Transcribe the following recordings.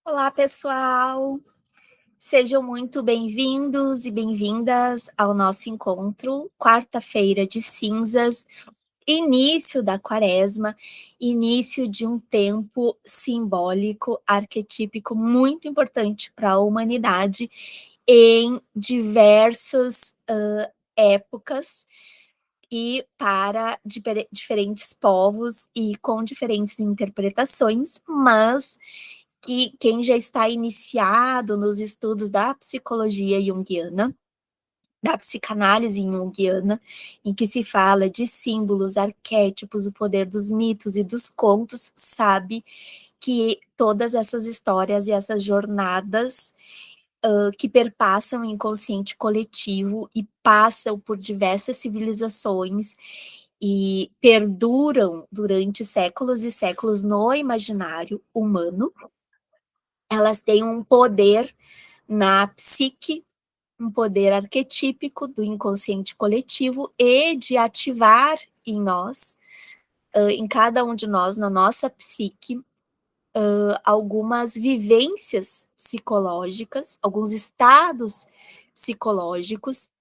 Olá, pessoal! Sejam muito bem-vindos e bem-vindas ao nosso encontro, quarta-feira de cinzas, início da quaresma, início de um tempo simbólico, arquetípico, muito importante para a humanidade em diversas épocas e para diferentes povos e com diferentes interpretações, mas que quem já está iniciado nos estudos da psicologia junguiana, da psicanálise junguiana, em que se fala de símbolos, arquétipos, o poder dos mitos e dos contos, sabe que todas essas histórias e essas jornadas que perpassam o inconsciente coletivo e passam por diversas civilizações e perduram durante séculos e séculos no imaginário humano, elas têm um poder na psique, um poder arquetípico do inconsciente coletivo e de ativar em nós, em cada um de nós, na nossa psique, algumas vivências psicológicas, alguns estados psicológicos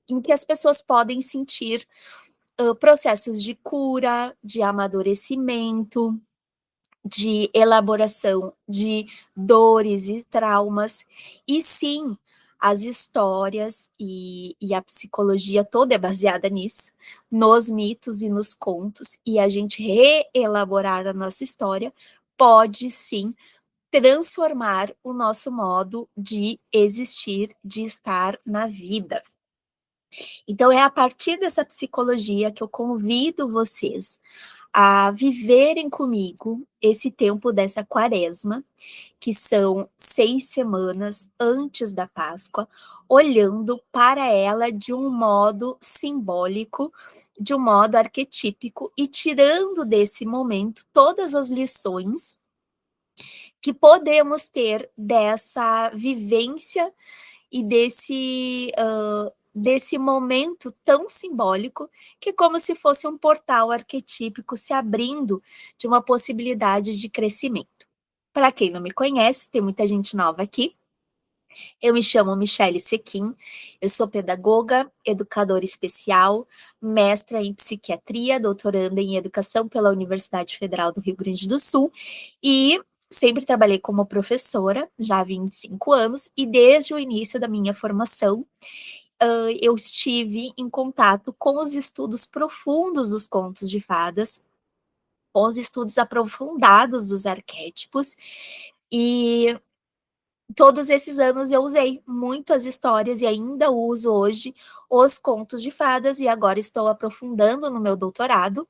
em que as pessoas podem sentir processos de cura, de amadurecimento, de elaboração de dores e traumas, e sim, as histórias e a psicologia toda é baseada nisso, nos mitos e nos contos, e a gente reelaborar a nossa história pode sim transformar o nosso modo de existir, de estar na vida. Então é a partir dessa psicologia que eu convido vocês a viverem comigo esse tempo dessa quaresma, que são 6 semanas antes da Páscoa, olhando para ela de um modo simbólico, de um modo arquetípico e tirando desse momento todas as lições que podemos ter dessa vivência e desse momento tão simbólico, que é como se fosse um portal arquetípico se abrindo de uma possibilidade de crescimento. Para quem não me conhece, tem muita gente nova aqui, eu me chamo Michele Sequim, eu sou pedagoga, educadora especial, mestra em psiquiatria, doutoranda em educação pela Universidade Federal do Rio Grande do Sul e sempre trabalhei como professora, já há 25 anos, e desde o início da minha formação, eu estive em contato com os estudos profundos dos contos de fadas, com os estudos aprofundados dos arquétipos, e todos esses anos eu usei muito as histórias e ainda uso hoje os contos de fadas, e agora estou aprofundando no meu doutorado.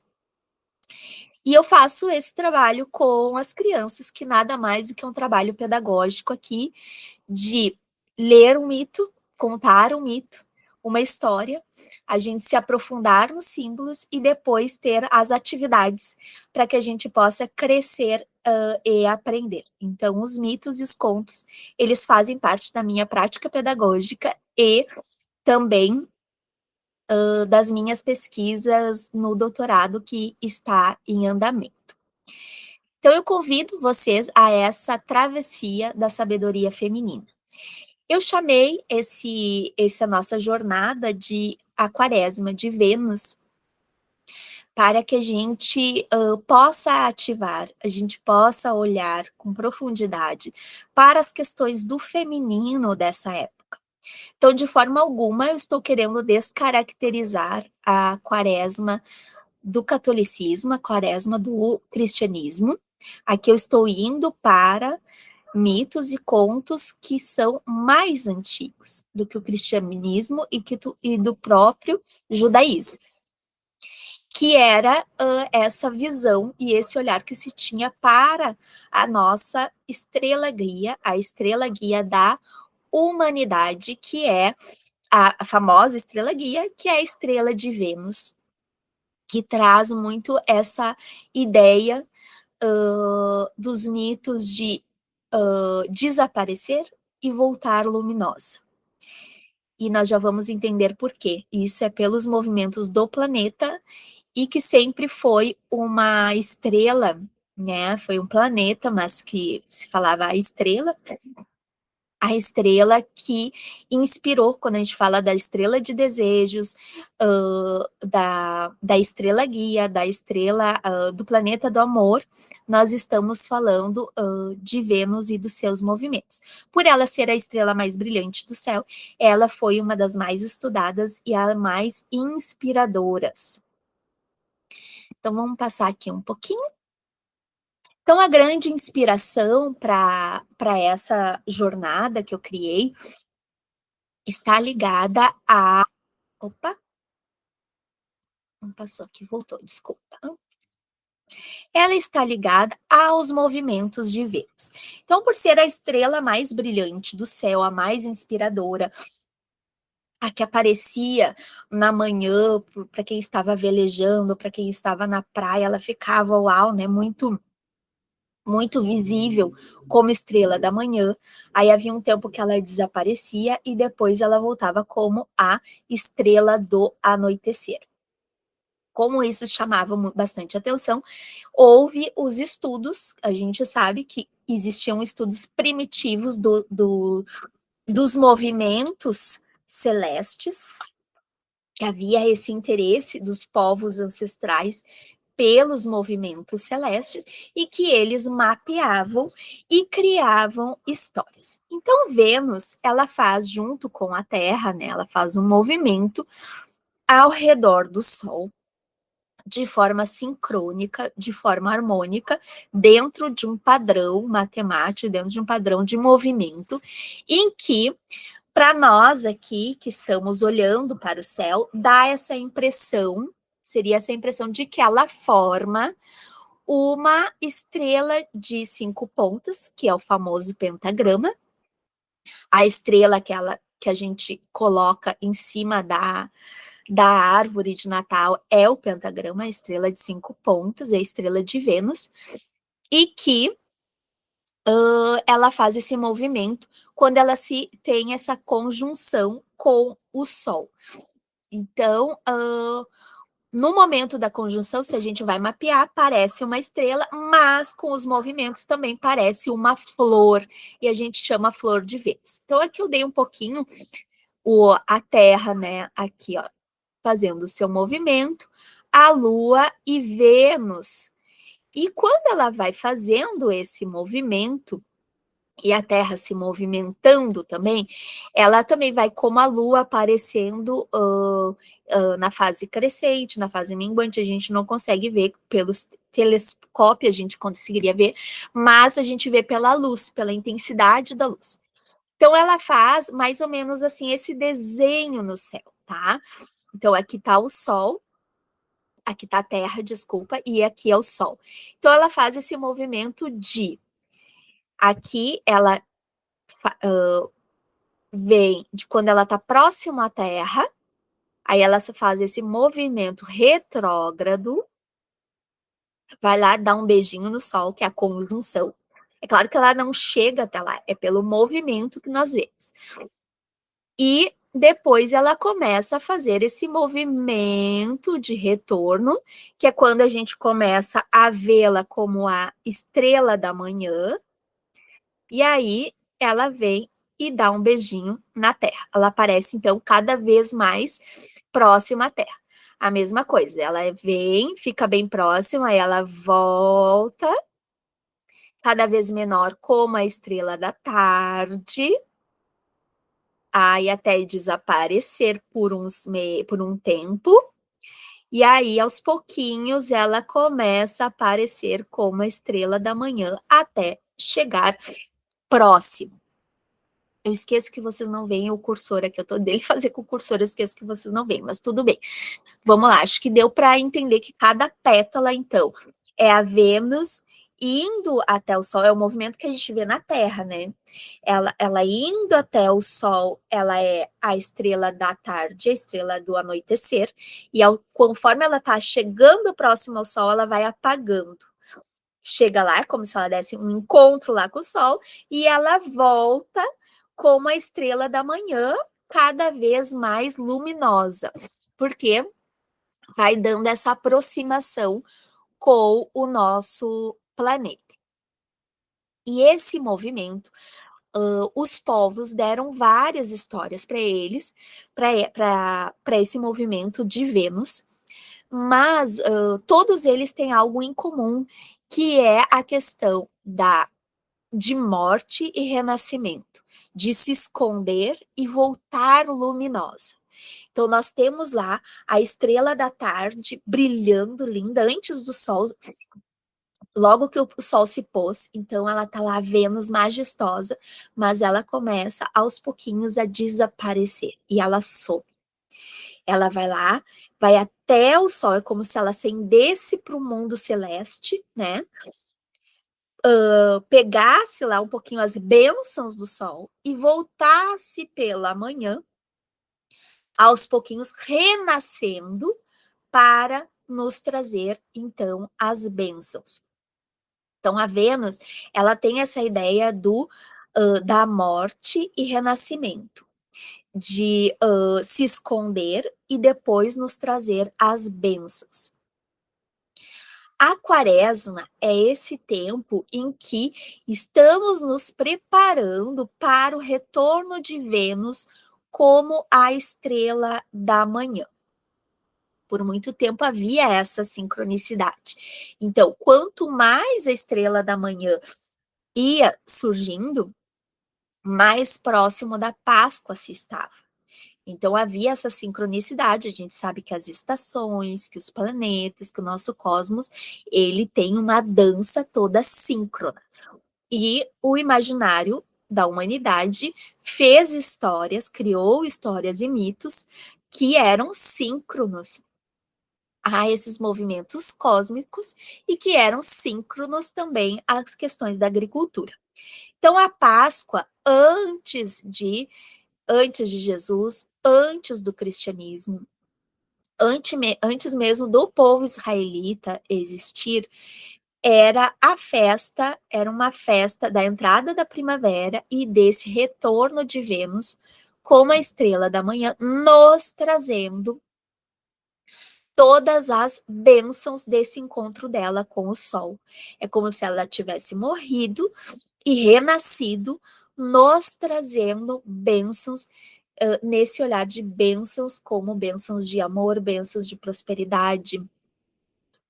E eu faço esse trabalho com as crianças, que nada mais do que um trabalho pedagógico aqui, de ler um mito, contar um mito, uma história, a gente se aprofundar nos símbolos e depois ter as atividades para que a gente possa crescer e aprender. Então, os mitos e os contos, eles fazem parte da minha prática pedagógica e também das minhas pesquisas no doutorado que está em andamento. Então, eu convido vocês a essa travessia da sabedoria feminina. Eu chamei essa nossa jornada de a quaresma de Vênus para que a gente possa ativar, a gente possa olhar com profundidade para as questões do feminino dessa época. Então, de forma alguma, eu estou querendo descaracterizar a quaresma do catolicismo, a quaresma do cristianismo. Aqui eu estou indo para mitos e contos que são mais antigos do que o cristianismo e do próprio judaísmo, que era essa visão e esse olhar que se tinha para a nossa estrela guia, a estrela guia da humanidade, que é a famosa estrela guia, que é a estrela de Vênus, que traz muito essa ideia dos mitos de desaparecer e voltar luminosa. E nós já vamos entender por quê. Isso é pelos movimentos do planeta e que sempre foi uma estrela né? Foi um planeta, mas que se falava a estrela que inspirou, quando a gente fala da estrela de desejos, da estrela guia, da estrela do planeta do amor, nós estamos falando de Vênus e dos seus movimentos. Por ela ser a estrela mais brilhante do céu, ela foi uma das mais estudadas e a mais inspiradoras. Então vamos passar aqui um pouquinho. Então, a grande inspiração para essa jornada que eu criei está ligada a. Opa, não passou aqui, voltou, desculpa. Ela está ligada aos movimentos de Vênus. Então, por ser a estrela mais brilhante do céu, a mais inspiradora, a que aparecia na manhã, para quem estava velejando, para quem estava na praia, ela ficava, uau, né, muito visível como estrela da manhã. Aí havia um tempo que ela desaparecia e depois ela voltava como a estrela do anoitecer. Como isso chamava bastante atenção, houve os estudos, a gente sabe que existiam estudos primitivos dos movimentos celestes, que havia esse interesse dos povos ancestrais pelos movimentos celestes e que eles mapeavam e criavam histórias. Então, Vênus, ela faz junto com a Terra, né, ela faz um movimento ao redor do Sol, de forma sincrônica, de forma harmônica, dentro de um padrão matemático, dentro de um padrão de movimento, em que, para nós aqui, que estamos olhando para o céu, dá essa impressão, seria essa impressão de que ela forma uma estrela de 5 pontas, que é o famoso pentagrama, a estrela que a gente coloca em cima da árvore de Natal é o pentagrama, a estrela de 5 pontas, é a estrela de Vênus, e que ela faz esse movimento quando ela se tem essa conjunção com o Sol. Então, no momento da conjunção, se a gente vai mapear, parece uma estrela, mas com os movimentos também parece uma flor, e a gente chama flor de Vênus. Então, aqui eu dei um pouquinho a Terra, né, aqui, ó, fazendo o seu movimento, a Lua e Vênus. E quando ela vai fazendo esse movimento, e a Terra se movimentando também, ela também vai como a Lua aparecendo na fase crescente, na fase minguante, a gente não consegue ver pelos telescópios, a gente conseguiria ver, mas a gente vê pela luz, pela intensidade da luz. Então, ela faz mais ou menos assim esse desenho no céu, tá? Então, aqui está o Sol, aqui está a Terra, desculpa, e aqui é o Sol. Então, ela faz esse movimento de... Aqui, ela vem de quando ela está próxima à Terra, aí ela faz esse movimento retrógrado, vai lá dar um beijinho no Sol, que é a conjunção. É claro que ela não chega até lá, é pelo movimento que nós vemos. E depois ela começa a fazer esse movimento de retorno, que é quando a gente começa a vê-la como a estrela da manhã, e aí ela vem e dá um beijinho na Terra. Ela aparece, então, cada vez mais próxima à Terra. A mesma coisa, ela vem, fica bem próxima, aí ela volta, cada vez menor, como a estrela da tarde, aí até desaparecer por um tempo, e aí, aos pouquinhos, ela começa a aparecer como a estrela da manhã, até chegar próximo. Eu esqueço que vocês não veem o cursor aqui, eu tô dele fazer com o cursor, eu esqueço que vocês não veem, mas tudo bem. Vamos lá, acho que deu para entender que cada pétala, então, é a Vênus indo até o Sol, é o movimento que a gente vê na Terra, né? Ela indo até o Sol, ela é a estrela da tarde, a estrela do anoitecer, e conforme ela tá chegando próximo ao Sol, ela vai apagando. Chega lá, é como se ela desse um encontro lá com o Sol, e ela volta como a estrela da manhã, cada vez mais luminosa, porque vai dando essa aproximação com o nosso planeta. E esse movimento, os povos deram várias histórias para eles, para esse movimento de Vênus, mas todos eles têm algo em comum, que é a questão de morte e renascimento, de se esconder e voltar luminosa. Então, nós temos lá a estrela da tarde brilhando linda antes do sol, logo que o sol se pôs. Então, ela tá lá, Vênus majestosa, mas ela começa aos pouquinhos a desaparecer e ela some. Ela vai lá, vai até o sol, é como se ela ascendesse para o mundo celeste, né? Pegasse lá um pouquinho as bênçãos do sol e voltasse pela manhã, aos pouquinhos renascendo, para nos trazer, então, as bênçãos. Então, a Vênus, ela tem essa ideia da morte e renascimento, de se esconder e depois nos trazer as bênçãos. A quaresma é esse tempo em que estamos nos preparando para o retorno de Vênus como a estrela da manhã. Por muito tempo havia essa sincronicidade. Então, quanto mais a estrela da manhã ia surgindo, mais próximo da Páscoa se estava. Então havia essa sincronicidade, a gente sabe que as estações, que os planetas, que o nosso cosmos, ele tem uma dança toda síncrona. E o imaginário da humanidade fez histórias, criou histórias e mitos que eram síncronos a esses movimentos cósmicos e que eram síncronos também às questões da agricultura. Então a Páscoa, antes de Jesus, antes do cristianismo, antes mesmo do povo israelita existir, era uma festa da entrada da primavera e desse retorno de Vênus como a estrela da manhã, nos trazendo todas as bênçãos desse encontro dela com o sol. É como se ela tivesse morrido e renascido, nos trazendo bênçãos, nesse olhar de bênçãos, como bênçãos de amor, bênçãos de prosperidade,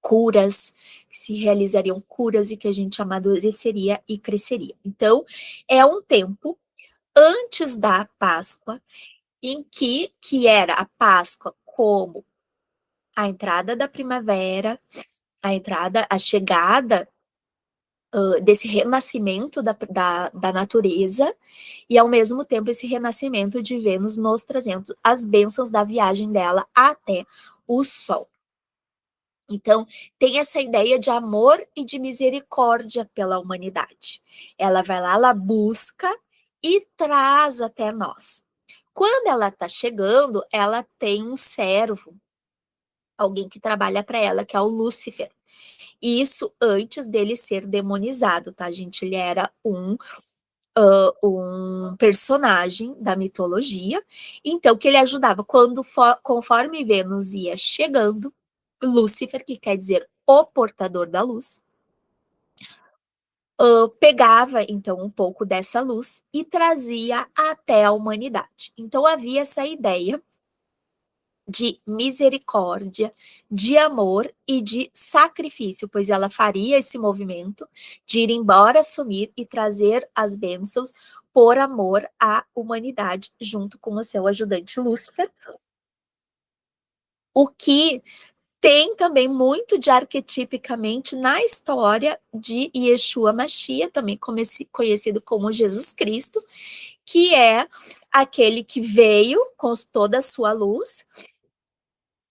curas, que se realizariam curas e que a gente amadureceria e cresceria. Então, é um tempo antes da Páscoa, em que era a Páscoa como a entrada da primavera, a chegada desse renascimento da natureza, e ao mesmo tempo esse renascimento de Vênus nos trazendo as bênçãos da viagem dela até o Sol. Então, tem essa ideia de amor e de misericórdia pela humanidade. Ela vai lá, ela busca e traz até nós. Quando ela está chegando, ela tem um servo, alguém que trabalha para ela, que é o Lúcifer. Isso antes dele ser demonizado, tá, gente? Ele era um personagem da mitologia, então que ele ajudava conforme Vênus ia chegando, Lúcifer, que quer dizer o portador da luz, pegava então um pouco dessa luz e trazia até a humanidade. Então havia essa ideia de misericórdia, de amor e de sacrifício, pois ela faria esse movimento de ir embora, sumir e trazer as bênçãos por amor à humanidade, junto com o seu ajudante Lúcifer. O que tem também muito de arquetipicamente na história de Yeshua Mashiach, também conhecido como Jesus Cristo, que é aquele que veio com toda a sua luz,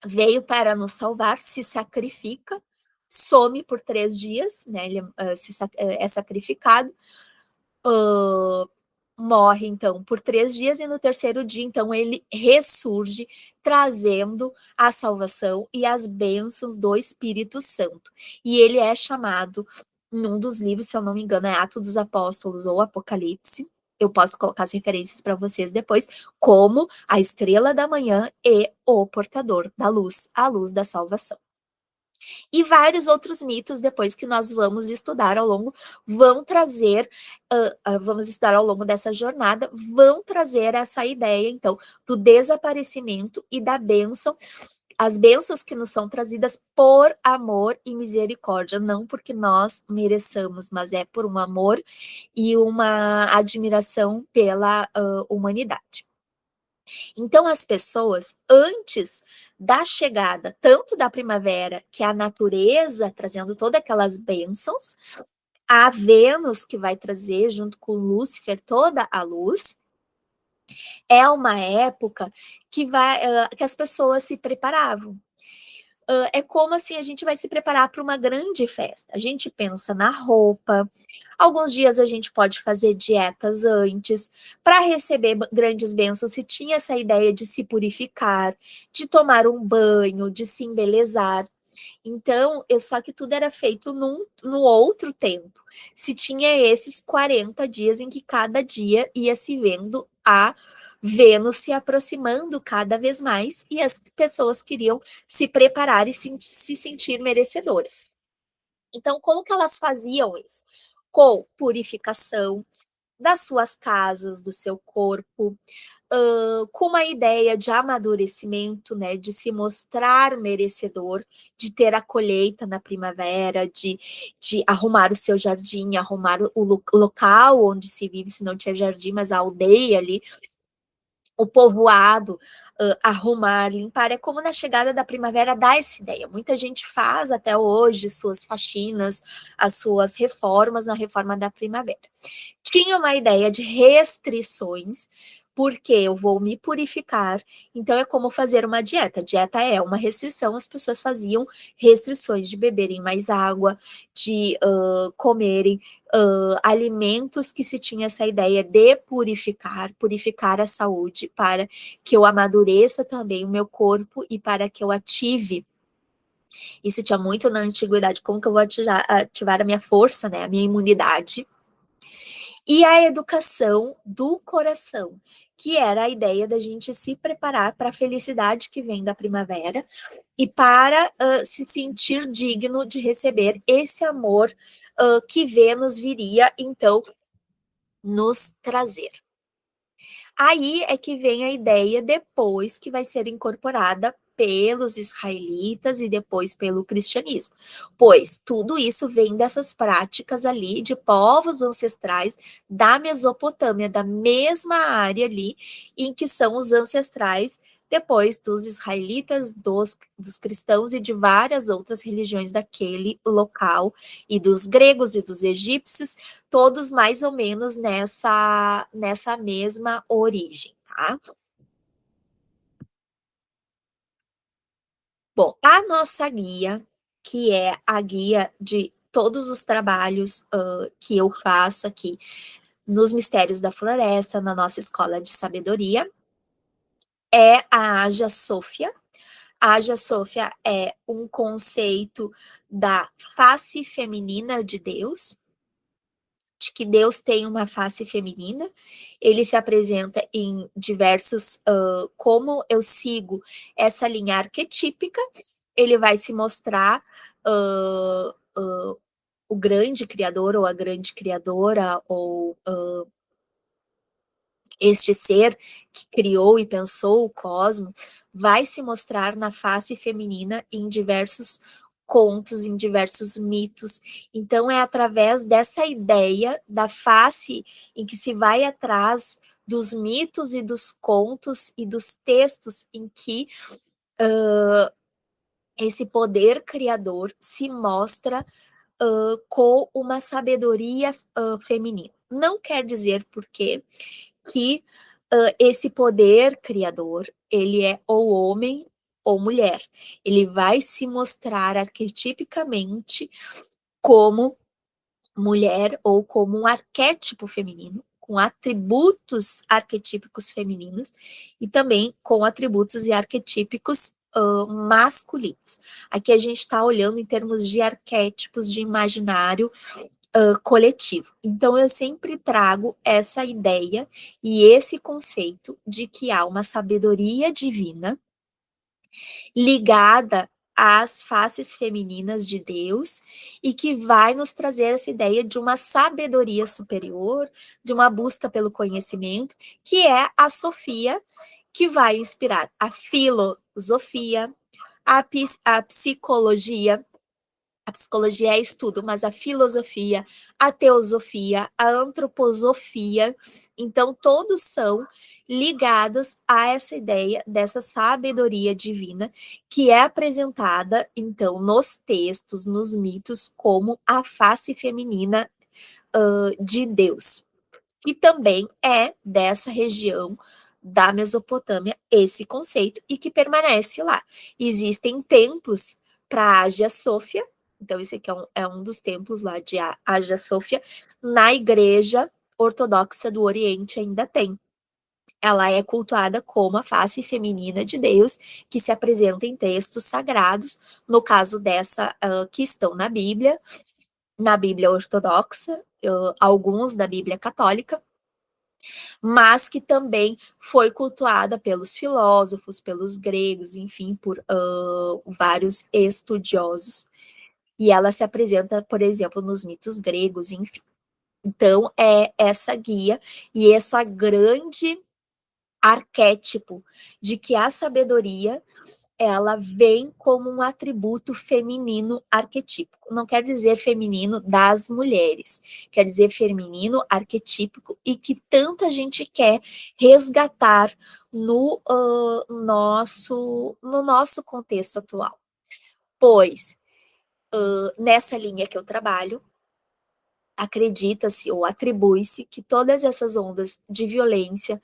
veio para nos salvar, se sacrifica, some por 3 dias, né? Ele é sacrificado, morre então por 3 dias e no terceiro dia então ele ressurge trazendo a salvação e as bênçãos do Espírito Santo. E ele é chamado, num dos livros, se eu não me engano, é Atos dos Apóstolos ou Apocalipse, eu posso colocar as referências para vocês depois, como a estrela da manhã e o portador da luz, a luz da salvação. E vários outros mitos, depois que nós vamos estudar ao longo, vão trazer, vamos estudar ao longo dessa jornada, vão trazer essa ideia, então, do desaparecimento e da bênção, as bênçãos que nos são trazidas por amor e misericórdia, não porque nós mereçamos, mas é por um amor e uma admiração pela humanidade. Então, as pessoas, antes da chegada tanto da primavera, que é a natureza trazendo todas aquelas bênçãos, a Vênus, que vai trazer, junto com Lúcifer, toda a luz, é uma época que as pessoas se preparavam. É como assim a gente vai se preparar para uma grande festa. A gente pensa na roupa, alguns dias a gente pode fazer dietas antes, para receber grandes bênçãos, se tinha essa ideia de se purificar, de tomar um banho, de se embelezar. Então, só que tudo era feito no outro tempo. Se tinha esses 40 dias em que cada dia ia se vendo a Vênus se aproximando cada vez mais e as pessoas queriam se preparar e se sentir merecedoras. Então, como que elas faziam isso? Com purificação das suas casas, do seu corpo, com uma ideia de amadurecimento, né, de se mostrar merecedor, de ter a colheita na primavera, de arrumar o seu jardim, arrumar o local onde se vive, se não tinha jardim, mas a aldeia ali, o povoado, arrumar, limpar, é como na chegada da primavera dá essa ideia. Muita gente faz até hoje suas faxinas, as suas reformas na reforma da primavera. Tinha uma ideia de restrições, porque eu vou me purificar, então é como fazer uma dieta. Dieta é uma restrição, as pessoas faziam restrições de beberem mais água, de comerem alimentos que se tinha essa ideia de purificar a saúde, para que eu amadureça também o meu corpo e para que eu ative. Isso tinha muito na antiguidade, como que eu vou ativar a minha força, né, a minha imunidade. E a educação do coração, que era a ideia da gente se preparar para a felicidade que vem da primavera e para se sentir digno de receber esse amor que Vênus viria, então, nos trazer. Aí é que vem a ideia depois que vai ser incorporada pelos israelitas e depois pelo cristianismo, pois tudo isso vem dessas práticas ali de povos ancestrais da Mesopotâmia, da mesma área ali em que são os ancestrais depois dos israelitas, dos cristãos e de várias outras religiões daquele local, e dos gregos e dos egípcios, todos mais ou menos nessa mesma origem, tá? Bom, a nossa guia, que é a guia de todos os trabalhos que eu faço aqui nos Mistérios da Floresta, na nossa escola de sabedoria, é a Hagia Sophia. A Hagia Sophia é um conceito da face feminina de Deus, de que Deus tem uma face feminina, ele se apresenta em diversos, como eu sigo essa linha arquetípica, ele vai se mostrar o grande criador ou a grande criadora, ou este ser que criou e pensou o cosmos, vai se mostrar na face feminina em diversos contos, em diversos mitos. Então, é através dessa ideia da face em que se vai atrás dos mitos e dos contos e dos textos em que esse poder criador se mostra com uma sabedoria feminina. Não quer dizer porque que esse poder criador, ele é ou homem ou mulher. Ele vai se mostrar arquetipicamente como mulher ou como um arquétipo feminino, com atributos arquetípicos femininos e também com atributos e arquetípicos masculinos. Aqui a gente está olhando em termos de arquétipos de imaginário coletivo. Então, eu sempre trago essa ideia e esse conceito de que há uma sabedoria divina ligada as faces femininas de Deus e que vai nos trazer essa ideia de uma sabedoria superior, de uma busca pelo conhecimento, que é a Sofia, que vai inspirar a filosofia, a psicologia. A psicologia é estudo, mas a filosofia, a teosofia, a antroposofia, então todos são ligados a essa ideia dessa sabedoria divina que é apresentada, então, nos textos, nos mitos, como a face feminina de Deus, que também é dessa região da Mesopotâmia esse conceito e que permanece lá. Existem templos para Hagia Sofia, então esse aqui é um dos templos lá de Hagia Sofia, na Igreja Ortodoxa do Oriente ainda tem. Ela é cultuada como a face feminina de Deus, que se apresenta em textos sagrados, no caso dessa que estão na Bíblia ortodoxa, alguns da Bíblia católica, mas que também foi cultuada pelos filósofos, pelos gregos, enfim, por vários estudiosos. E ela se apresenta, por exemplo, nos mitos gregos, enfim. Então, é essa guia e essa grande arquétipo de que a sabedoria ela vem como um atributo feminino arquetípico. Não quer dizer feminino das mulheres, quer dizer feminino arquetípico e que tanto a gente quer resgatar no nosso contexto atual. Pois, nessa linha que eu trabalho, acredita-se ou atribui-se que todas essas ondas de violência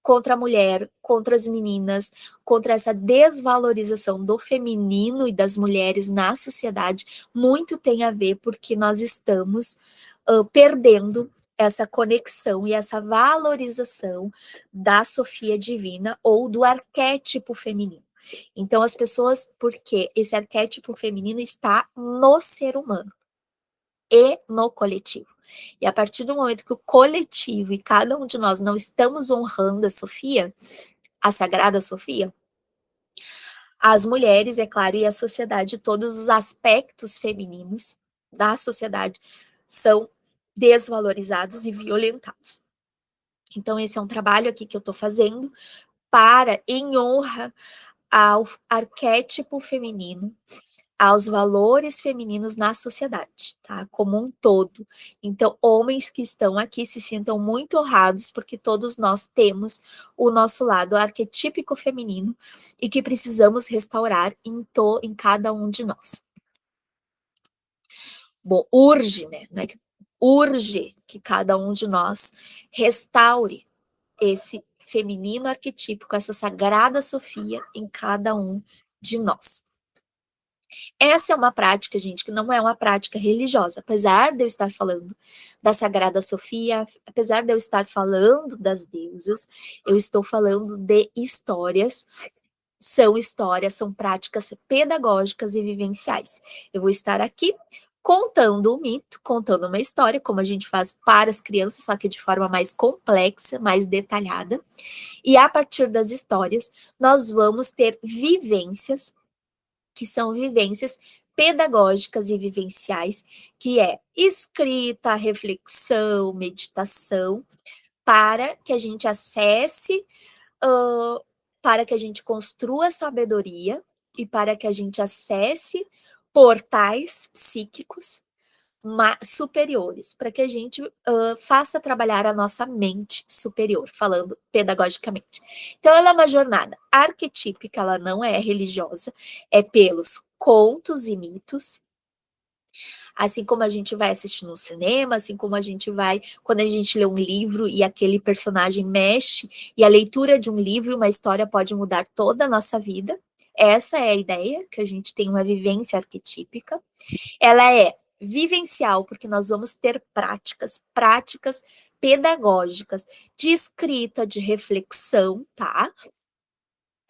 contra a mulher, contra as meninas, contra essa desvalorização do feminino e das mulheres na sociedade, muito tem a ver porque nós estamos perdendo essa conexão e essa valorização da Sofia Divina ou do arquétipo feminino. Então, as pessoas, porque esse arquétipo feminino está no ser humano e no coletivo. E a partir do momento que o coletivo e cada um de nós não estamos honrando a Sofia, a Sagrada Sofia, as mulheres, é claro, e a sociedade, todos os aspectos femininos da sociedade são desvalorizados e violentados. Então, esse é um trabalho aqui que eu estou fazendo para, em honra ao arquétipo feminino, aos valores femininos na sociedade, tá? Como um todo. Então, homens que estão aqui se sintam muito honrados, porque todos nós temos o nosso lado arquetípico feminino e que precisamos restaurar em cada um de nós. Bom, urge, né? Urge que cada um de nós restaure esse feminino arquetípico, essa sagrada Sofia em cada um de nós. Essa é uma prática, gente, que não é uma prática religiosa. Apesar de eu estar falando da Sagrada Sofia, apesar de eu estar falando das deusas, eu estou falando de histórias. São histórias, são práticas pedagógicas e vivenciais. Eu vou estar aqui contando um mito, contando uma história, como a gente faz para as crianças, só que de forma mais complexa, mais detalhada. E a partir das histórias, nós vamos ter vivências que são vivências pedagógicas e vivenciais, que é escrita, reflexão, meditação, para que a gente acesse, para que a gente construa sabedoria e para que a gente acesse portais psíquicos superiores, para que a gente faça trabalhar a nossa mente superior, falando pedagogicamente. Então, ela é uma jornada arquetípica, ela não é religiosa, é pelos contos e mitos, assim como a gente vai assistir no cinema, assim como a gente vai, quando a gente lê um livro e aquele personagem mexe, e a leitura de um livro, uma história pode mudar toda a nossa vida. Essa é a ideia, que a gente tem uma vivência arquetípica. Ela é vivencial, porque nós vamos ter práticas pedagógicas de escrita, de reflexão, tá?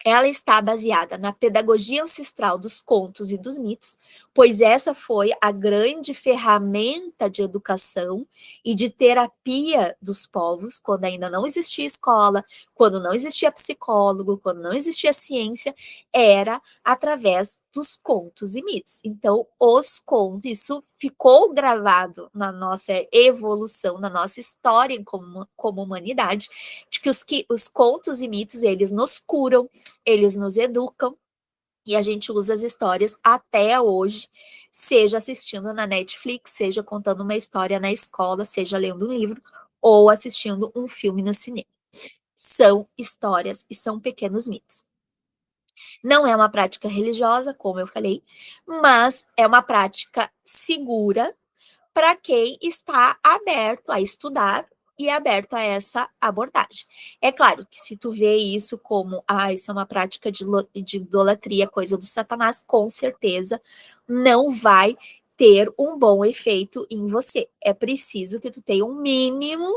ela está baseada na pedagogia ancestral dos contos e dos mitos, pois essa foi a grande ferramenta de educação e de terapia dos povos, quando ainda não existia escola, quando não existia psicólogo, quando não existia ciência, era através dos contos e mitos. Então, os contos, isso ficou gravado na nossa evolução, na nossa história como humanidade, de que os contos e mitos, eles nos curam, eles nos educam, e a gente usa as histórias até hoje, seja assistindo na Netflix, seja contando uma história na escola, seja lendo um livro, ou assistindo um filme no cinema. São histórias e são pequenos mitos. Não é uma prática religiosa, como eu falei, mas é uma prática segura para quem está aberto a estudar e aberto a essa abordagem. É claro que se tu vê isso como, isso é uma prática de idolatria, coisa do Satanás, com certeza não vai ter um bom efeito em você. É preciso que tu tenha um mínimo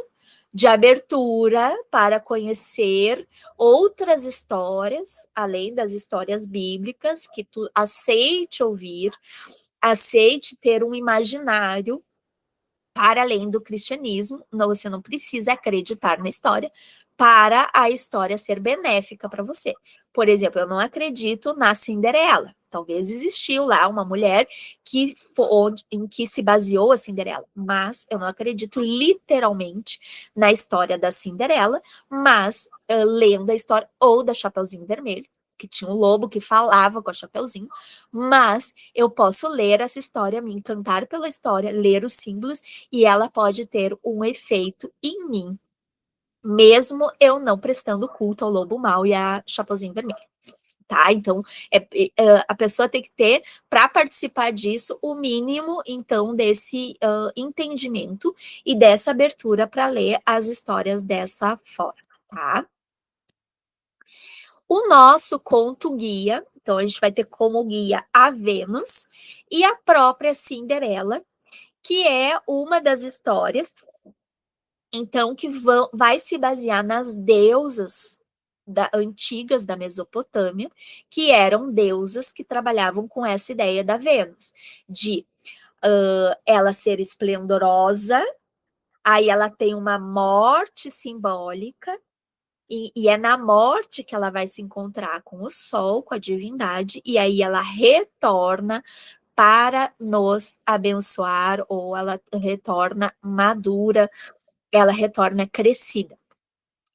de abertura para conhecer outras histórias, além das histórias bíblicas, que tu aceite ouvir, aceite ter um imaginário para além do cristianismo, você não precisa acreditar na história para a história ser benéfica para você. Por exemplo, eu não acredito na Cinderela. Talvez existiu lá uma mulher em que se baseou a Cinderela, mas eu não acredito literalmente na história da Cinderela, mas lendo a história ou da Chapeuzinho Vermelho, que tinha um lobo que falava com a Chapeuzinho, mas eu posso ler essa história, me encantar pela história, ler os símbolos, e ela pode ter um efeito em mim, mesmo eu não prestando culto ao lobo mau e a Chapeuzinho Vermelho. Tá? Então, a pessoa tem que ter, para participar disso, o mínimo, então, desse entendimento e dessa abertura para ler as histórias dessa forma, tá? O nosso conto guia, então a gente vai ter como guia a Vênus e a própria Cinderela, que é uma das histórias, então, que vai se basear nas deusas antigas da Mesopotâmia, que eram deusas que trabalhavam com essa ideia da Vênus, de ela ser esplendorosa, aí ela tem uma morte simbólica, e é na morte que ela vai se encontrar com o sol, com a divindade, e aí ela retorna para nos abençoar, ou ela retorna madura, ela retorna crescida.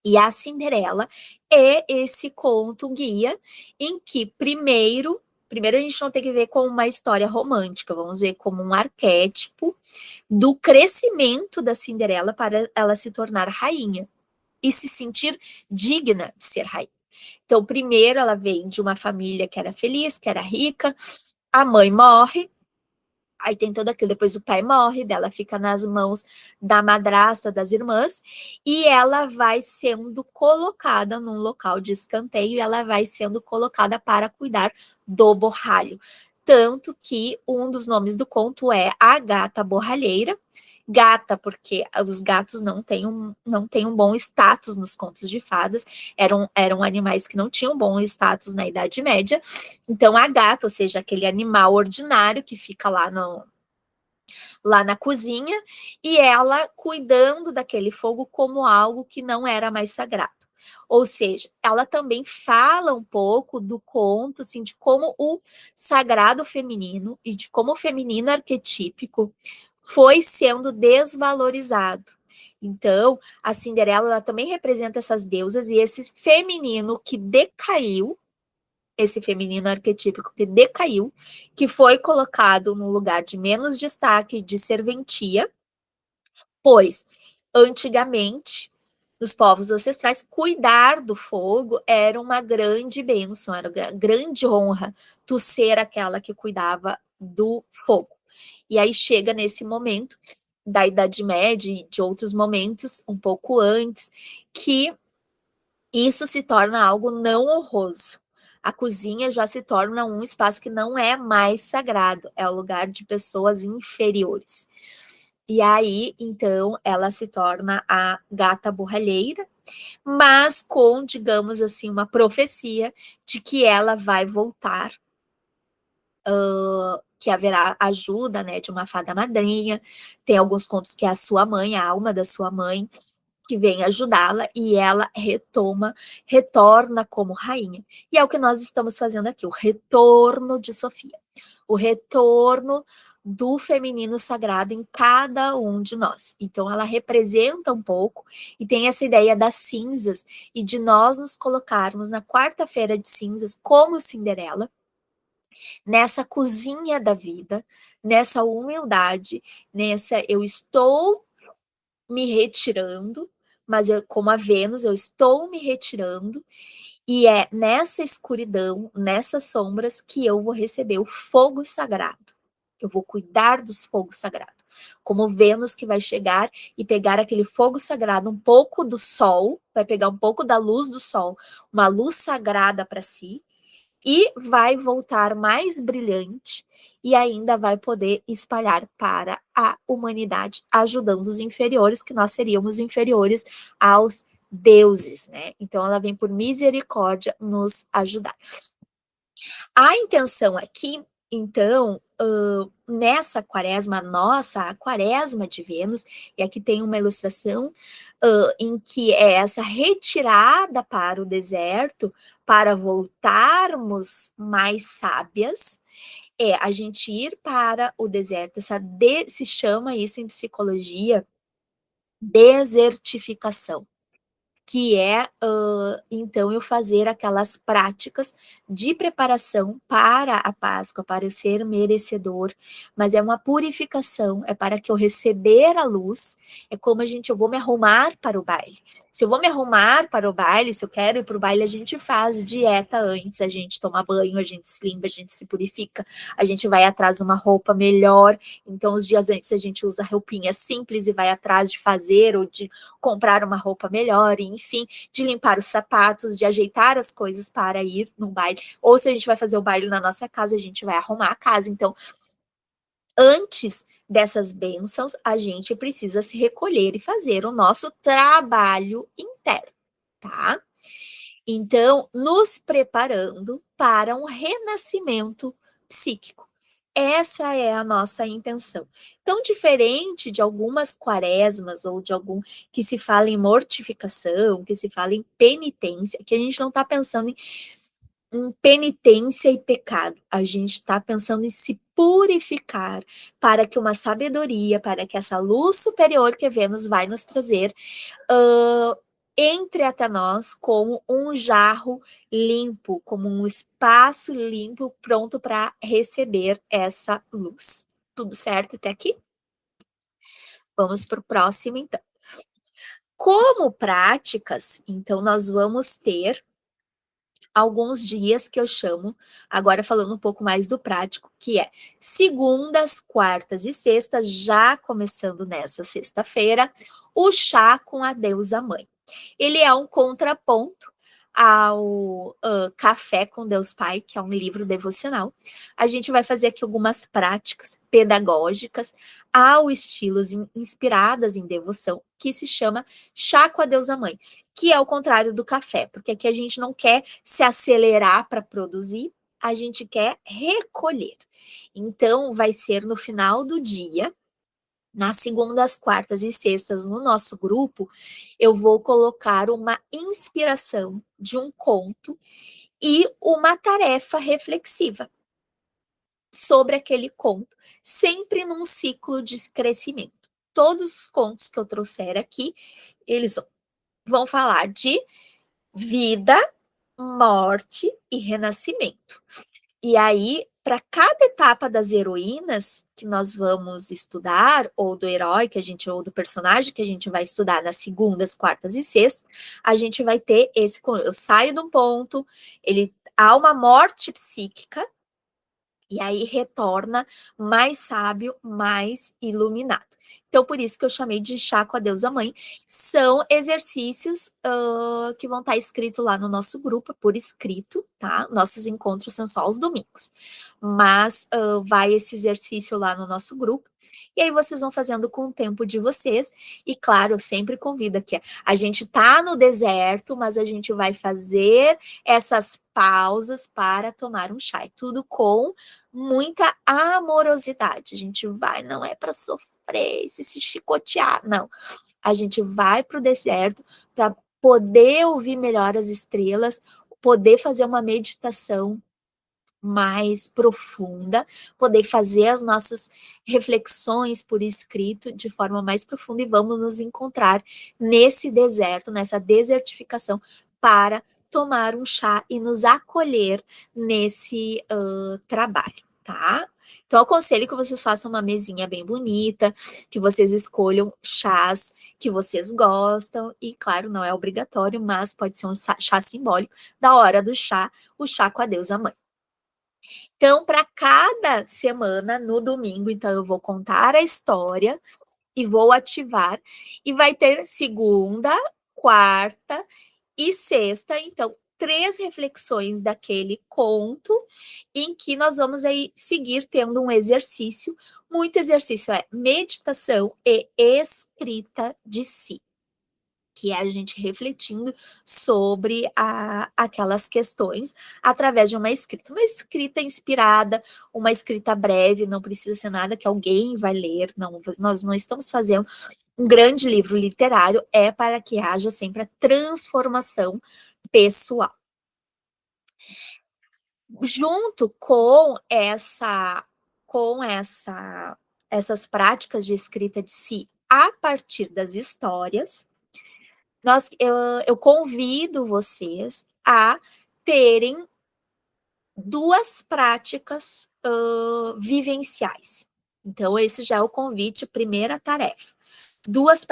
E a Cinderela é esse conto guia em que primeiro a gente não tem que ver como uma história romântica, vamos ver como um arquétipo do crescimento da Cinderela para ela se tornar rainha e se sentir digna de ser rainha. Então, primeiro ela vem de uma família que era feliz, que era rica, a mãe morre, aí tem todo aquilo, depois o pai morre, dela fica nas mãos da madrasta, das irmãs, e ela vai sendo colocada num local de escanteio, e ela vai sendo colocada para cuidar do borralho. Tanto que um dos nomes do conto é a gata borralheira, gata, porque os gatos não têm um bom status nos contos de fadas, eram animais que não tinham bom status na Idade Média, então a gata, ou seja, aquele animal ordinário que fica lá na cozinha, e ela cuidando daquele fogo como algo que não era mais sagrado. Ou seja, ela também fala um pouco do conto, assim, de como o sagrado feminino e de como o feminino arquetípico foi sendo desvalorizado. Então, a Cinderela ela também representa essas deusas e esse feminino que decaiu, esse feminino arquetípico que decaiu, que foi colocado num lugar de menos destaque, de serventia, pois antigamente, nos povos ancestrais, cuidar do fogo era uma grande bênção, era uma grande honra tu ser aquela que cuidava do fogo. E aí chega nesse momento da Idade Média e de outros momentos um pouco antes, que isso se torna algo não honroso. A cozinha já se torna um espaço que não é mais sagrado, é o lugar de pessoas inferiores. E aí, então, ela se torna a gata borralheira, mas com, digamos assim, uma profecia de que ela vai voltar, que haverá ajuda, né, de uma fada madrinha. Tem alguns contos que é a sua mãe, a alma da sua mãe, que vem ajudá-la e ela retorna como rainha. E é o que nós estamos fazendo aqui, o retorno de Sofia, o retorno do feminino sagrado em cada um de nós. Então ela representa um pouco e tem essa ideia das cinzas e de nós nos colocarmos na quarta-feira de cinzas como Cinderela, nessa cozinha da vida, nessa humildade, nessa eu estou me retirando, mas eu, como a Vênus, eu estou me retirando, e é nessa escuridão, nessas sombras, que eu vou receber o fogo sagrado. Eu vou cuidar dos fogos sagrados. Como Vênus que vai chegar e pegar aquele fogo sagrado, um pouco do sol, vai pegar um pouco da luz do sol, uma luz sagrada para si, e vai voltar mais brilhante e ainda vai poder espalhar para a humanidade, ajudando os inferiores, que nós seríamos inferiores aos deuses, né? Então ela vem por misericórdia nos ajudar. A intenção aqui, então, nessa quaresma nossa, a quaresma de Vênus, e aqui tem uma ilustração em que é essa retirada para o deserto, para voltarmos mais sábias, é a gente ir para o deserto, se chama isso em psicologia desertificação, que é, então, eu fazer aquelas práticas de preparação para a Páscoa, para eu ser merecedor, mas é uma purificação, é para que eu receber a luz, é como eu vou me arrumar para o baile. Se eu vou me arrumar para o baile, se eu quero ir para o baile, a gente faz dieta antes, a gente toma banho, a gente se limpa, a gente se purifica, a gente vai atrás de uma roupa melhor, então os dias antes a gente usa roupinha simples e vai atrás de fazer ou de comprar uma roupa melhor, enfim, de limpar os sapatos, de ajeitar as coisas para ir no baile, ou se a gente vai fazer o baile na nossa casa, a gente vai arrumar a casa. Então, antes dessas bênçãos, a gente precisa se recolher e fazer o nosso trabalho interno, tá? Então, nos preparando para um renascimento psíquico. Essa é a nossa intenção. Então, diferente de algumas quaresmas ou de algum que se fala em mortificação, que se fala em penitência, que a gente não está pensando em penitência e pecado, a gente está pensando em se purificar para que uma sabedoria, para que essa luz superior que Vênus vai nos trazer, entre até nós como um jarro limpo, como um espaço limpo, pronto para receber essa luz. Tudo certo até aqui? Vamos para o próximo, então. Como práticas, então, nós vamos ter alguns dias que eu chamo, agora falando um pouco mais do prático, que é segundas, quartas e sextas, já começando nessa sexta-feira, o chá com a deusa mãe. Ele é um contraponto ao Café com Deus Pai, que é um livro devocional. A gente vai fazer aqui algumas práticas pedagógicas ao estilo inspiradas em devoção, que se chama Chá com a Deusa Mãe, que é o contrário do café, porque aqui a gente não quer se acelerar para produzir, a gente quer recolher. Então, vai ser no final do dia, nas segundas, quartas e sextas, no nosso grupo, eu vou colocar uma inspiração de um conto e uma tarefa reflexiva sobre aquele conto, sempre num ciclo de crescimento. Todos os contos que eu trouxer aqui, eles vão falar de vida, morte e renascimento. E aí, para cada etapa das heroínas que nós vamos estudar, ou do herói que a gente, ou do personagem que a gente vai estudar nas segundas, quartas e sextas, a gente vai ter esse. Eu saio de um ponto, há uma morte psíquica, e aí retorna mais sábio, mais iluminado. Então, por isso que eu chamei de chá com a deusa mãe. São exercícios que vão estar escritos lá no nosso grupo, por escrito, tá? Nossos encontros são só os domingos. Mas vai esse exercício lá no nosso grupo. e aí vocês vão fazendo com o tempo de vocês, e claro, eu sempre convido aqui, a gente tá no deserto, mas a gente vai fazer essas pausas para tomar um chá, e tudo com muita amorosidade, a gente vai, não é para sofrer, se chicotear, não, a gente vai para o deserto para poder ouvir melhor as estrelas, poder fazer uma meditação mais profunda, poder fazer as nossas reflexões por escrito de forma mais profunda e vamos nos encontrar nesse deserto, nessa desertificação, para tomar um chá e nos acolher nesse trabalho, tá? Então, eu aconselho que vocês façam uma mesinha bem bonita, que vocês escolham chás que vocês gostam, e claro, não é obrigatório, mas pode ser um chá simbólico da hora do chá, o chá com a deusa mãe. Então, para cada semana, no domingo, então eu vou contar a história e vou ativar, e vai ter segunda, quarta e sexta, então, 3 reflexões daquele conto, em que nós vamos aí seguir tendo um exercício, muito exercício é meditação e escrita de si, que é a gente refletindo sobre aquelas questões através de uma escrita inspirada, uma escrita breve, não precisa ser nada que alguém vai ler, não, nós não estamos fazendo um grande livro literário, é para que haja sempre a transformação pessoal. Junto essas práticas de escrita de si a partir das histórias, eu convido vocês a terem 2 práticas vivenciais. Então, esse já é o convite, primeira tarefa.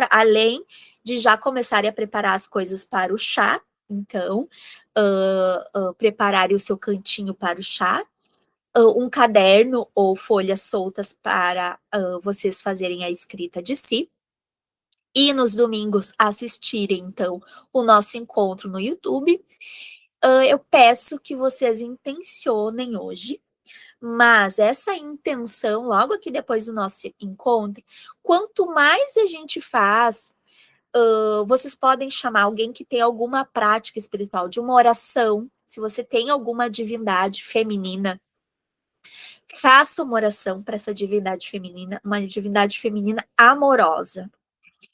Além de já começarem a preparar as coisas para o chá, então, prepararem o seu cantinho para o chá, um caderno ou folhas soltas para vocês fazerem a escrita de si, e nos domingos assistirem, então, o nosso encontro no YouTube. Eu peço que vocês intencionem hoje, mas essa intenção, logo aqui depois do nosso encontro, quanto mais a gente faz, vocês podem chamar alguém que tem alguma prática espiritual, de uma oração, se você tem alguma divindade feminina, faça uma oração para essa divindade feminina, uma divindade feminina amorosa,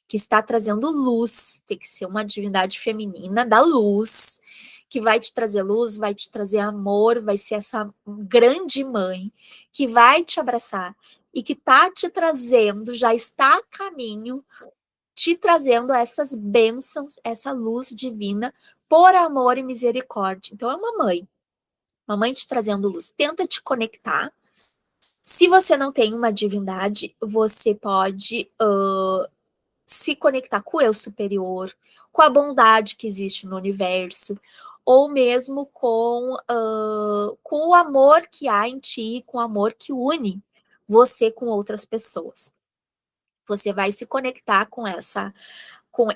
que está trazendo luz, tem que ser uma divindade feminina da luz, que vai te trazer luz, vai te trazer amor, vai ser essa grande mãe que vai te abraçar e que está te trazendo, já está a caminho, te trazendo essas bênçãos, essa luz divina, por amor e misericórdia. Então é uma mãe te trazendo luz. Tenta te conectar. Se você não tem uma divindade, você pode se conectar com o eu superior, com a bondade que existe no universo, ou mesmo com o amor que há em ti, com o amor que une você com outras pessoas. Você vai se conectar com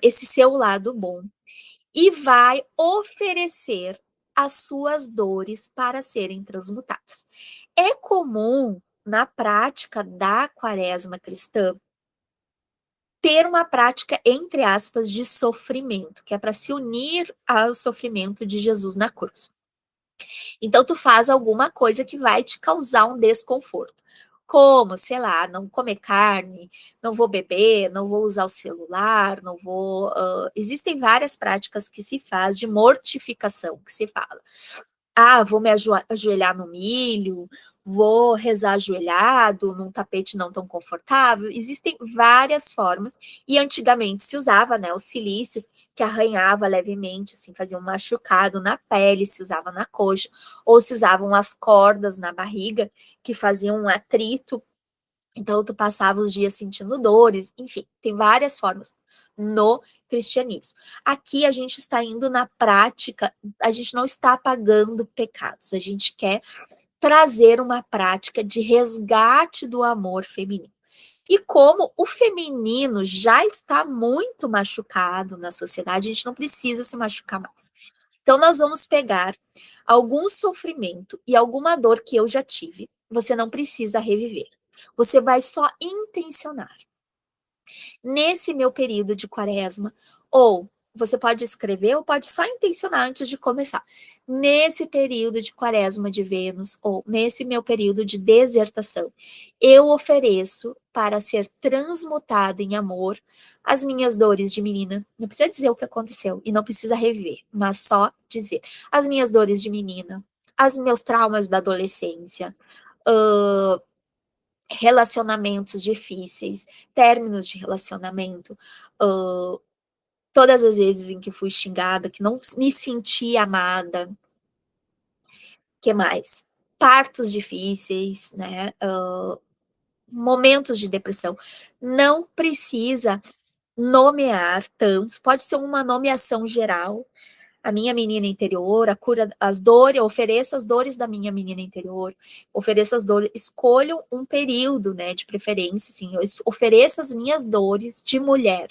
esse seu lado bom e vai oferecer as suas dores para serem transmutadas. É comum na prática da quaresma cristã ter uma prática, entre aspas, de sofrimento, que é para se unir ao sofrimento de Jesus na cruz. Então, tu faz alguma coisa que vai te causar um desconforto. Como, sei lá, não comer carne, não vou beber, não vou usar o celular, não vou... existem várias práticas que se faz de mortificação, que se fala. Vou me ajoelhar no milho, vou rezar ajoelhado, num tapete não tão confortável. Existem várias formas, e antigamente se usava, né, o silício, que arranhava levemente, assim, fazia um machucado na pele, se usava na coxa, ou se usavam as cordas na barriga, que faziam um atrito, então tu passava os dias sentindo dores, enfim, tem várias formas no cristianismo. Aqui a gente está indo na prática, a gente não está apagando pecados, a gente quer trazer uma prática de resgate do amor feminino. E como o feminino já está muito machucado na sociedade, a gente não precisa se machucar mais. Então, nós vamos pegar algum sofrimento e alguma dor que eu já tive, você não precisa reviver. Você vai só intencionar. Nesse meu período de quaresma, ou você pode escrever ou pode só intencionar antes de começar. Nesse período de quaresma de Vênus, ou nesse meu período de desertação, eu ofereço para ser transmutada em amor as minhas dores de menina. Não precisa dizer o que aconteceu e não precisa reviver, mas só dizer as minhas dores de menina, os meus traumas da adolescência, relacionamentos difíceis, términos de relacionamento, todas as vezes em que fui xingada, que não me senti amada, que mais? Partos difíceis, né? Momentos de depressão. Não precisa nomear tanto, pode ser uma nomeação geral. A minha menina interior, a cura, as dores, eu ofereço as dores da minha menina interior, ofereço as dores, escolham um período, né, de preferência, assim, eu ofereço as minhas dores de mulher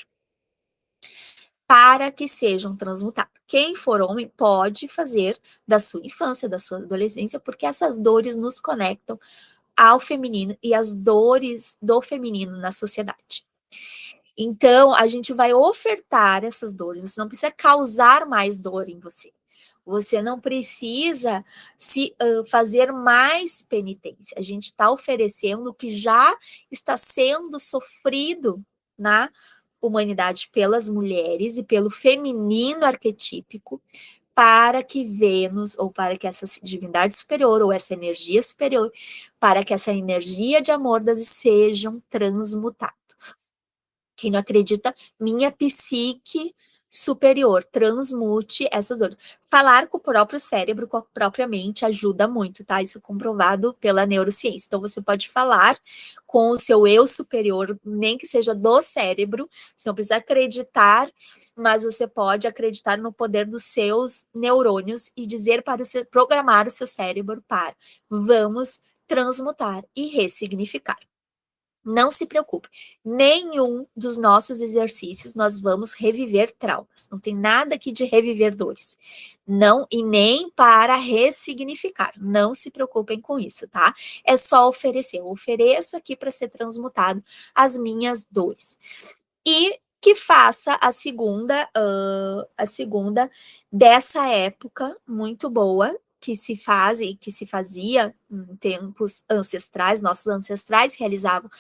para que sejam transmutadas. Quem for homem pode fazer da sua infância, da sua adolescência, porque essas dores nos conectam ao feminino e as dores do feminino na sociedade. Então, a gente vai ofertar essas dores. Você não precisa causar mais dor em você. Você não precisa fazer mais penitência. A gente está oferecendo o que já está sendo sofrido na humanidade pelas mulheres e pelo feminino arquetípico, para que Vênus, ou para que essa divindade superior, ou essa energia superior, para que essa energia de amor das sejam transmutadas. Quem não acredita, minha psique superior transmute essas dores. Falar com o próprio cérebro, com a própria mente, ajuda muito, tá? Isso é comprovado pela neurociência. Então, você pode falar com o seu eu superior, nem que seja do cérebro, você não precisa acreditar, mas você pode acreditar no poder dos seus neurônios e dizer para o seu, programar o seu cérebro para vamos transmutar e ressignificar. Não se preocupe, nenhum dos nossos exercícios nós vamos reviver traumas. Não tem nada aqui de reviver dores. Não, e nem para ressignificar. Não se preocupem com isso, tá? É só oferecer. Eu ofereço aqui para ser transmutado as minhas dores. E que faça a segunda dessa época muito boa, que se faz e que se fazia em tempos ancestrais, nossos ancestrais realizavam,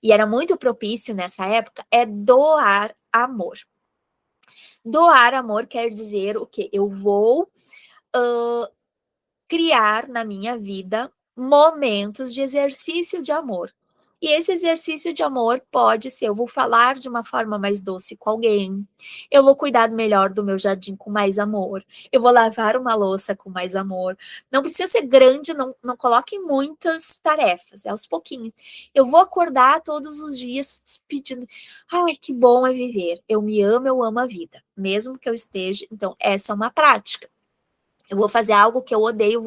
e era muito propício nessa época, é doar amor. Doar amor quer dizer o quê? Eu vou criar na minha vida momentos de exercício de amor. E esse exercício de amor pode ser, eu vou falar de uma forma mais doce com alguém, eu vou cuidar melhor do meu jardim com mais amor, eu vou lavar uma louça com mais amor. Não precisa ser grande, não coloque muitas tarefas, é aos pouquinhos. Eu vou acordar todos os dias pedindo, ai, que bom é viver, eu me amo, eu amo a vida, mesmo que eu esteja, então essa é uma prática. Eu vou fazer algo que eu odeio,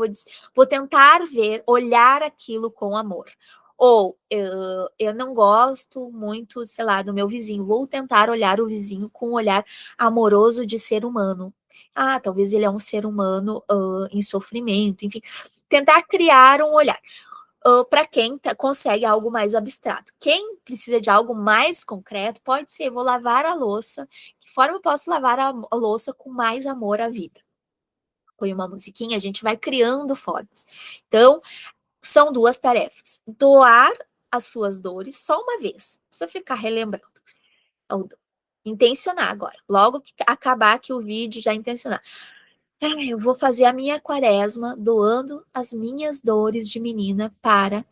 vou tentar olhar aquilo com amor. Ou eu não gosto muito, sei lá, do meu vizinho, vou tentar olhar o vizinho com um olhar amoroso de ser humano. Ah, talvez ele é um ser humano em sofrimento, enfim. Tentar criar um olhar. Para quem consegue algo mais abstrato. Quem precisa de algo mais concreto, pode ser, vou lavar a louça. Que forma eu posso lavar a louça com mais amor à vida? Põe uma musiquinha, a gente vai criando formas. Então, são duas tarefas. Doar as suas dores só uma vez. Não precisa ficar relembrando. Intencionar agora. Logo que acabar aqui o vídeo, já intencionar. Eu vou fazer a minha quaresma doando as minhas dores de menina para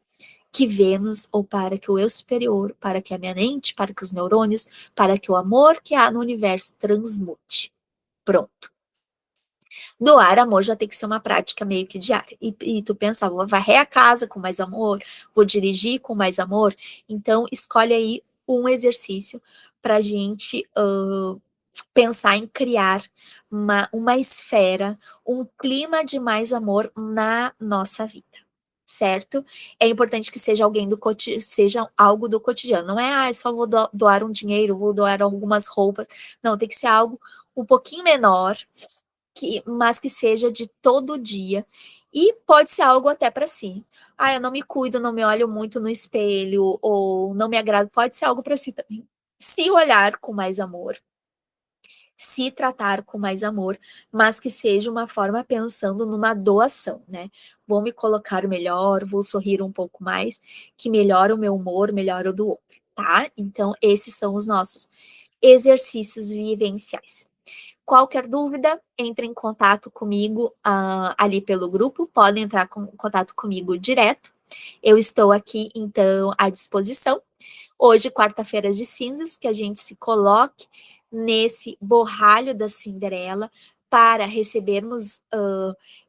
que Vênus, ou para que o eu superior, para que a minha mente, para que os neurônios, para que o amor que há no universo transmute. Pronto. Doar amor já tem que ser uma prática meio que diária. E tu pensa, vou varrer a casa com mais amor, vou dirigir com mais amor. Então, escolhe aí um exercício para a gente pensar em criar uma esfera, um clima de mais amor na nossa vida. Certo? É importante que seja seja algo do cotidiano. Não é, só vou doar um dinheiro, vou doar algumas roupas. Não, tem que ser algo um pouquinho menor, mas que seja de todo dia, e pode ser algo até para si. Ah, eu não me cuido, não me olho muito no espelho, ou não me agrado, pode ser algo para si também. Se olhar com mais amor, se tratar com mais amor, mas que seja uma forma pensando numa doação, né? Vou me colocar melhor, vou sorrir um pouco mais, que melhora o meu humor, melhora o do outro, tá? Então, esses são os nossos exercícios vivenciais. Qualquer dúvida, entre em contato comigo ali pelo grupo, podem entrar em contato comigo direto. Eu estou aqui, então, à disposição. Hoje, quarta-feira de cinzas, que a gente se coloque nesse borralho da Cinderela para recebermos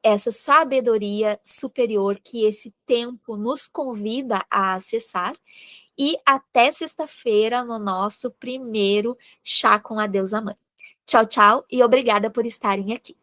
essa sabedoria superior que esse tempo nos convida a acessar. E até sexta-feira no nosso primeiro Chá com a Deusa Mãe. Tchau, tchau e obrigada por estarem aqui.